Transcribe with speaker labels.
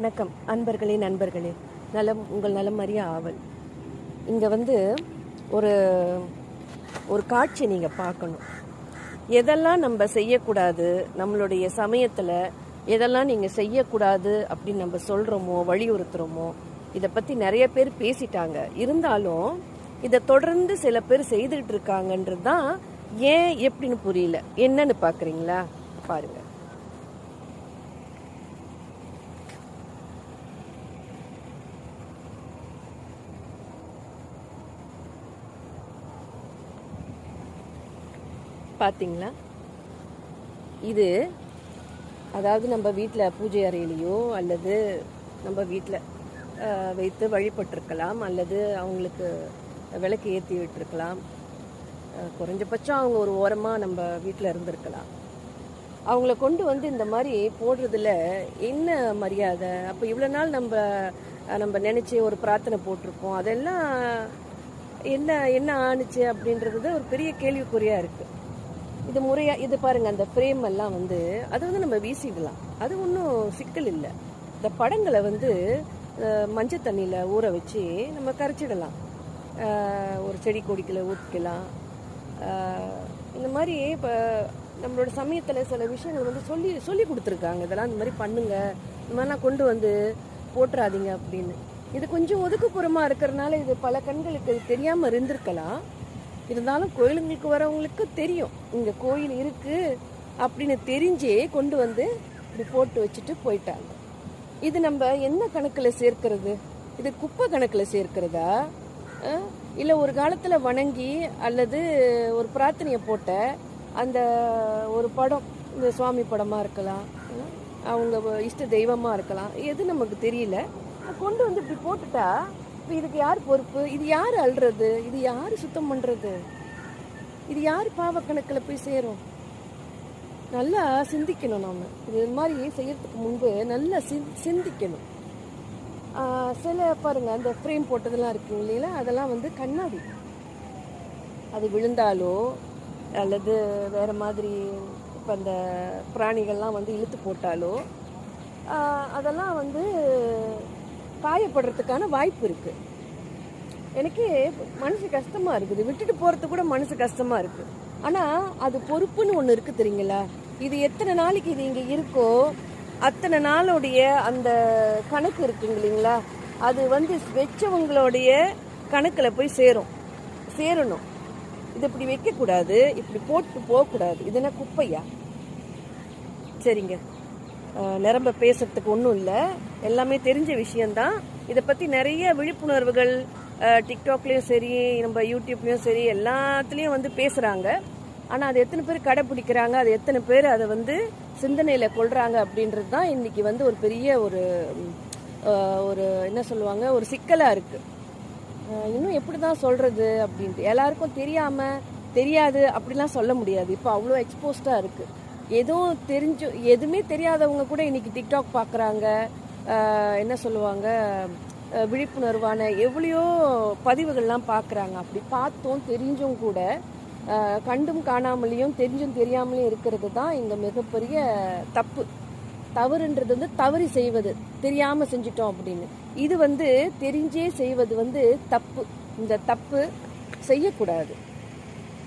Speaker 1: வணக்கம் அன்பர்களே நண்பர்களே, உங்கள் நலம் அறிய ஆவல். இங்கே ஒரு ஒரு காட்சி நீங்கள் பார்க்கணும். எதெல்லாம் நம்ம செய்யக்கூடாது, நம்மளுடைய சமயத்தில் எதெல்லாம் நீங்கள் செய்யக்கூடாது அப்படின்னு நம்ம சொல்கிறோமோ வலியுறுத்துகிறோமோ, இதை பற்றி நிறைய பேர் பேசிட்டாங்க. இருந்தாலும் இதை தொடர்ந்து சில பேர் செய்துக்கிட்டு இருக்காங்கன்றது தான் ஏன் எப்படின்னு புரியல. என்னன்னு பார்க்குறீங்களா? பாருங்கள். பார்த்தீங்களா? இது அதாவது நம்ம வீட்டில் பூஜை அறையிலையோ அல்லது நம்ம வீட்டில் வைத்து வழிபட்டிருக்கலாம், அல்லது அவங்களுக்கு விளக்கு ஏற்றி விட்டுருக்கலாம். குறைஞ்சபட்சம் அவங்க ஒரு ஓரமாக நம்ம வீட்டில் இருந்திருக்கலாம். அவங்கள கொண்டு இந்த மாதிரி போடுறதுல என்ன மரியாதை? அப்போ இவ்வளோ நாள் நம்ம நினச்சி ஒரு பிரார்த்தனை போட்டிருப்போம், அதெல்லாம் என்ன ஆணுச்சு அப்படின்றது ஒரு பெரிய கேள்விக்குறியாக இருக்குது. இது முறையாக இது பாருங்கள், அந்த ஃப்ரேம் எல்லாம் அது நம்ம வீசிடலாம், அது ஒன்றும் சிக்கல் இல்லை. இந்த படங்களை மஞ்சள் தண்ணியில் ஊற வச்சு நம்ம கரைச்சிடலாம், ஒரு செடி கொடிக்கில் ஊற்றிக்கலாம். இந்த மாதிரி இப்போ நம்மளோட சமயத்தில் சில விஷயங்கள் சொல்லி கொடுத்துருக்காங்க. இதெல்லாம் இந்த மாதிரி பண்ணுங்க, இந்த மாதிரிலாம் கொண்டு போட்டுறாதீங்க அப்படின்னு. இது கொஞ்சம் ஒதுக்குப்புறமாக இருக்கிறதுனால இது பல கண்களுக்கு தெரியாமல் இருந்திருக்கலாம். இருந்தாலும் கோயிலுங்களுக்கு வரவங்களுக்கு தெரியும், இங்கே கோயில் இருக்குது அப்படின்னு தெரிஞ்சே கொண்டு இப்படி போட்டு வச்சுட்டு போயிட்டாங்க. இது நம்ம என்ன கணக்கில் சேர்க்கிறது? இது குப்பை கணக்கில் சேர்க்கிறதா, இல்லை ஒரு காலத்தில் வணங்கி அல்லது ஒரு பிரார்த்தனையை போட்ட அந்த ஒரு படம், இந்த சுவாமி படமாக இருக்கலாம், அவங்க இஷ்ட தெய்வமாக இருக்கலாம், எது நமக்கு தெரியல, கொண்டு இப்படி போட்டுட்டா இப்போ இதுக்கு யார் பொறுப்பு? இது யார் அள்ளுறது? இது யார் சுத்தம் பண்ணுறது? இது யார் பாவக்கணக்கில் போய் சேரும்? நல்லா சிந்திக்கணும். நாம் இது மாதிரி செய்யறதுக்கு முன்பு நல்லா சிந்திக்கணும். சில பாருங்கள், அந்த ஃப்ரேம் போட்டதெல்லாம் இருக்குங்க இல்லைங்களா, அதெல்லாம் கண்ணாடி, அது விழுந்தாலோ அல்லது வேறு மாதிரி இப்போ அந்த பிராணிகள்லாம் இழுத்து போட்டாலோ அதெல்லாம் காயப்படுறதுக்கான வாய்ப்பு இருக்குது. எனக்கு மனசு கஷ்டமாக இருக்குது, விட்டுட்டு போகிறது கூட மனசு கஷ்டமாக இருக்குது. ஆனால் அது பொறுப்புன்னு ஒன்று இருக்குது தெரியுங்களா? இது எத்தனை நாளைக்கு இது இங்கே இருக்கோ அத்தனை நாளுடைய அந்த கணக்கு இருக்குங்க இல்லைங்களா, அது வச்சவங்களுடைய கணக்கில் போய் சேரணும். இது இப்படி வைக்கக்கூடாது, இப்படி போட்டு போகக்கூடாது. இதுனா குப்பையா? சரிங்க, நிரம்ப பேசுறதுக்கு ஒன்றும் இல்லை, எல்லாமே தெரிஞ்ச விஷயந்தான். இதை பற்றி நிறைய விழிப்புணர்வுகள் டிக்டாக்லேயும் சரி, நம்ம யூடியூப்லேயும் சரி, எல்லாத்துலேயும் பேசுகிறாங்க. ஆனால் அது எத்தனை பேர் கடைப்பிடிக்கிறாங்க, அது எத்தனை பேர் அதை சிந்தனையில் கொள்கிறாங்க அப்படின்றது தான் இன்றைக்கி ஒரு பெரிய ஒரு என்ன சொல்லுவாங்க, ஒரு சிக்கலாக இருக்குது. இன்னும் எப்படி தான் சொல்கிறது அப்படின்ட்டு எல்லாருக்கும் தெரியாது அப்படிலாம் சொல்ல முடியாது. இப்போ அவ்வளோ எக்ஸ்போஸ்டாக இருக்குது. எதுவுமே தெரியாதவங்க கூட இன்னைக்கு டிக்டாக் பார்க்குறாங்க. என்ன சொல்லுவாங்க, விழிப்புணர்வான எவ்வளையோ பதிவுகள்லாம் பார்க்குறாங்க. அப்படி பார்த்தோம் தெரிஞ்சும் கூட கண்டும் காணாமலேயும் தெரிஞ்சும் தெரியாமலேயும் இருக்கிறது தான் இங்கே மிகப்பெரிய தவறுன்றது. தவறி செய்வது, தெரியாமல் செஞ்சிட்டோம் அப்படின்னு. இது தெரிஞ்சே செய்வது தப்பு. இந்த தப்பு செய்யக்கூடாது.